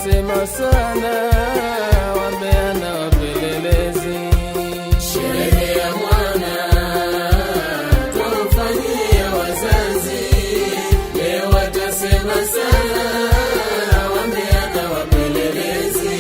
watasema sana, wameana wapelelezi. Sherehe ya mwana twamfanyia wazazi, leo watasema sana, wameana wapelelezi.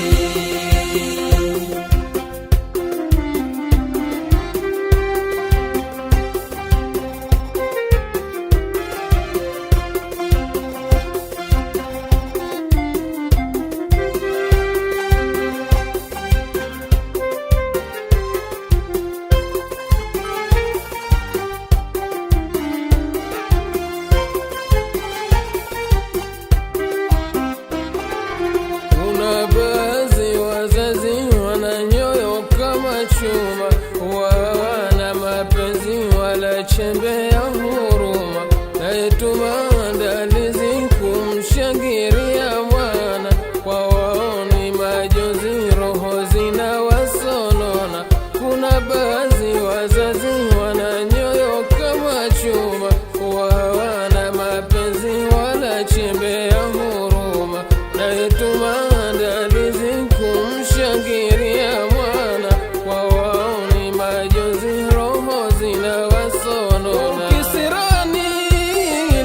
Kuna baadhi wazazi wana nyoyo kama chuma, wana mapenzi wala chembe ya huruma, nayetu maandalizi kumshangilia mwana, kwa waoni majonzi roho zinawasonona. Kuna baadhi wazazi wana nyoyo kama chuma, wana mapenzi wala chembe ya huruma, nayetu maandalizi kumshangilia mwana, kwa waoni majonzi roho zinawasonona. Kisirani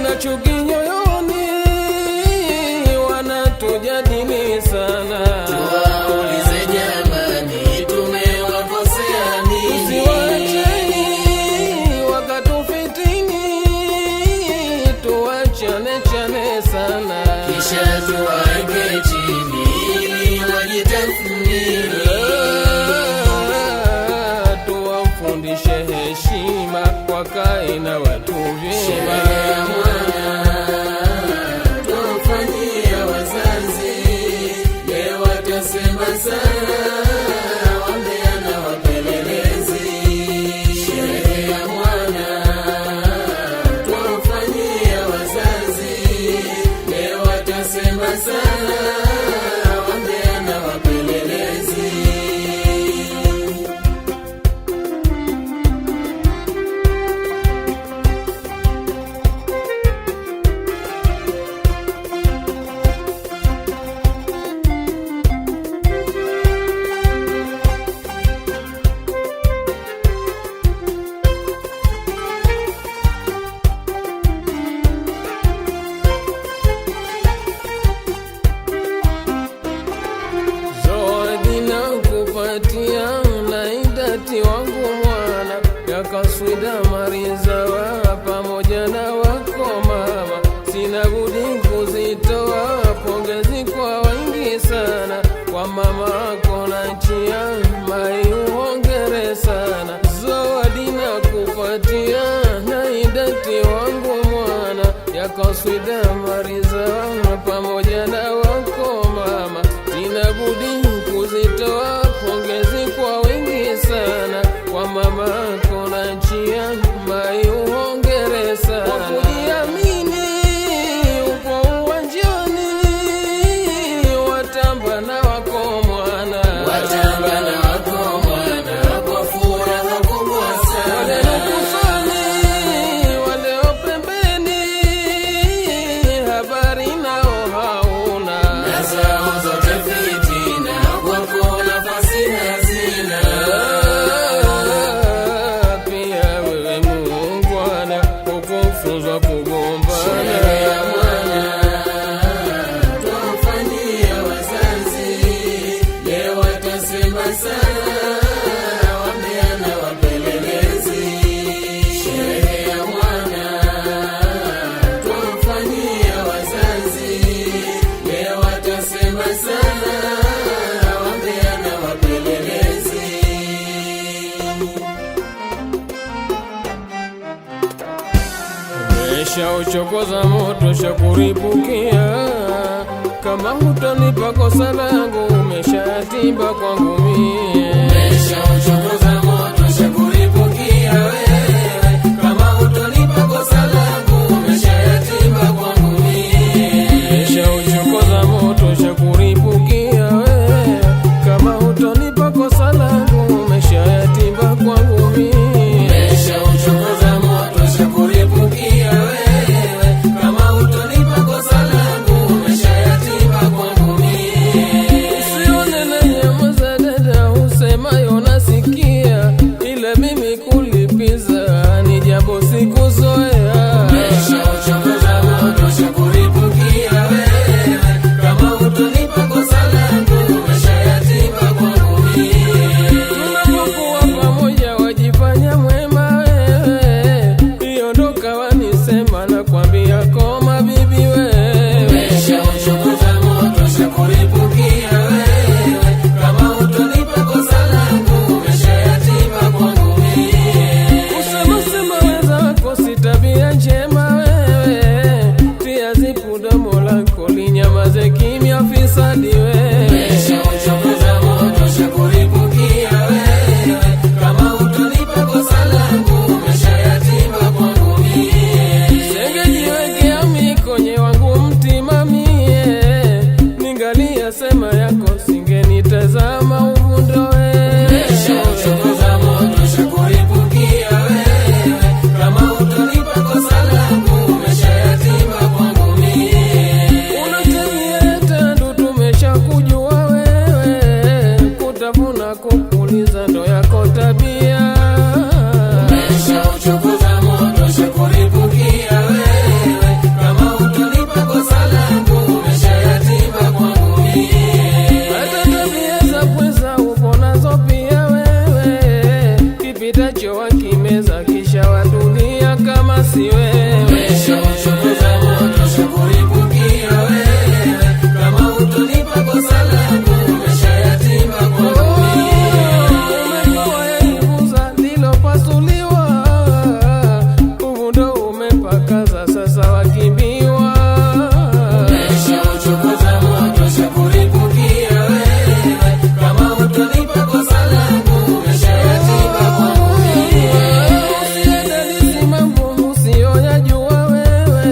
na chuki nyoyoni wanatujadili sana, Tuwaulize jamani, tumewakosea nini? tusiwacheni wakatufitini, tuwachane chane sana, Kisha tuwaeke chini ili wajitathmini. tuwafundishe heshima, wakae na watu vyema. Sherehe ya mwana twamfanyia wazazi, leo watasema sana, wameana wapelelezi. Sherehe ya mwana twamfanyia wazazi, leo watasema sana, wameana wapelelezi. Zawadi na kupatia na idati wangu mwana, ya kaswida marizawa pamoja na wako mama, sina budi kuzitoa pongezi kwa wengi sana, kwa mama ako na chia mai uongere sana. Zawadi na kupatia na idati wangu mwana, ya kaswida marizawa pamoja na wako mama, sina budi kuzitoa pongezi kwa wengi sana, kwa mama kona chia mai uongere sana. Kwa kujiamini upo uwanjani, watamba na wako mwana, Watamba na wako mwana kwa furaha kubwa wale sana. kusoni wale pembeni, habari nao hauna, Na zao zote fitina, kwako nafasi hazina. pia wewe muungwana, ukufunzwa kugombana. Sherehe ya mwana twamfanyia wazazi, leo watasema sana, wameana wapelelezi. Sherehe ya mwana twamfanyia wazazi, leo watasema sana, wameana wapelelezi. Mesha uchokoza moto shakuripukia, kama hutonipa kosa langu umeshatimba kwangu mie. Mesha uchokoza moto shakuripukia wewe, kama hutonipa kosa langu umeshayatimba kwangu mie. Mesha uchokoza moto shakuripukia wewe, kama hutonipa kosa langu umeshatimba kwangu mie. Mesha uchokoza moto shakuripukia wewe, kama hutonipa kosa langu umeshayatimba kwangu mie. ulinyamaze kimya fisadi wewe. Nimeshauchokoza moto shakuripukia wewe, kama hutonipa kosa langu umeshayatima kwangu mie. Sengejiwekea mikonye wangu mtima mie, ningalia sema yako singenitazama uvundo wewe. Nimeshauchokoza moto shakuripukia wewe, kama hutonipa kosa langu umeshayatima kwangu mie. Unatemia tandu tumeshakujua wewe, kutafuna kupuliza ndo yako tabia. Nimeshauchokoza moto shakuripukia wewe, kama hutonipa kosa langu umeshayatima kwangu mie. Hata tabia za pweza upo nazo pia wewe, kipitacho wakimeza kisha wadunia kama si wewe. Nimeshauchokoza moto shakuripukia wewe, kama hutonipa kosa langu umeshayatima kwangu mie. Umekuwa yaibuza lilopasuliwa, uvundo umepakaza sasa wakimbiwa. Nimeshauchokoza moto shakuripukia wewe, kama hutonipa kosa langu umeshayatima kwangu mie. Usiadalisi mambo usiyoyajua wewe,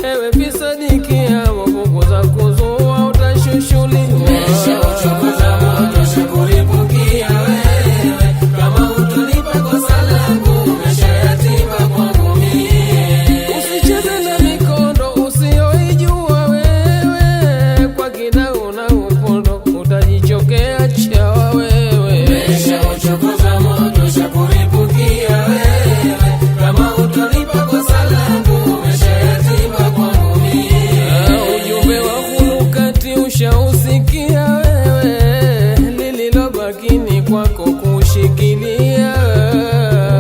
ewe fisadi kiamo punguza kuzua utashushuliwa. Nimeshauchokoza moto shakuripukia wewe, kama hutonipa kosa langu umeshayatima kwangu mie. Usicheze na mikondo usiyoijua wewe, kwa kidau na upondo utajichokea chawa wewe. Nimeshauchokoza moto shakuripukia wewe, kama hutonipa kosa langu umeshayatima kwangu mie. Ujumbe wa hulukati ushausikia wewe, lililobakini kwako kushikilia.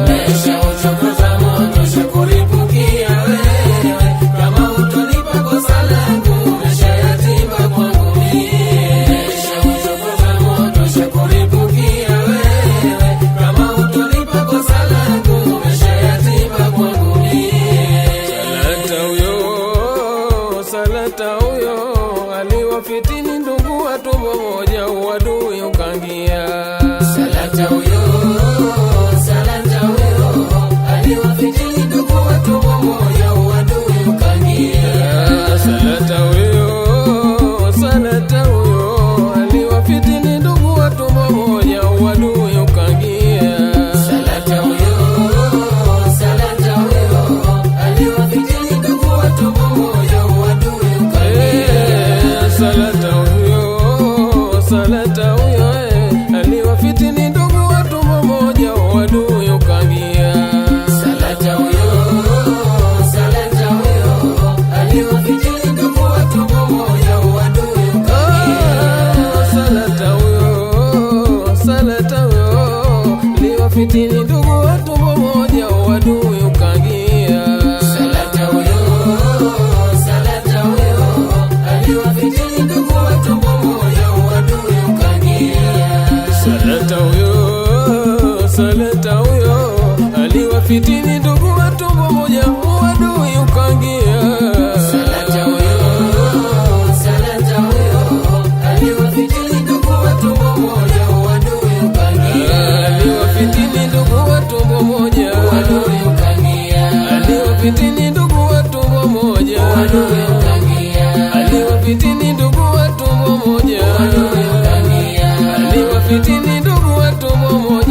Nimeshauchokoza moto shakuripukia wewe, kama hutonipa kosa langu umeshayatima kwangu mie. Nimeshauchokoza moto shakuripukia wewe, kama hutonipa kosa langu umeshayatima kwangu mie. Salata huyo aliwafitini ndugu wa tumbo moja, uadui ukangia. Salata huyo aliwafitini ndugu wa tumbo moja, uadui ukangia. Salata huyo aliwafitini ndugu wa tumbo moja, uadui ukangia. Salata huyo aliwafitini ndugu wa tumbo moja, uadui ukangia. Salata huyo aliwafitini ndugu wa tumbo moja, uadui ukangia. Salata huyo aliwafitini ndugu wa tumbo moja, uadui ukangia. Salata huyo aliwafitini ndugu wa tumbo moja, uadui ukangia. Salata huyo aliwafitini ndugu wa tumbo moja, uadui ukangia. Salata huyo aliwafitini ndugu wa tumbo moja, uadui ukangia. Salata huyo aliwafitini ndugu wa tumbo moja, uadui ukangia. Aliwafitini ndugu wa tumbo moja, Uadui ukangia. aliwafitini ndugu wa tumbo moja, Uadui ukangia. aliwafitini ndugu wa tumbo moja, Uadui ukangia. aliwafitini ndugu wa tumbo moja.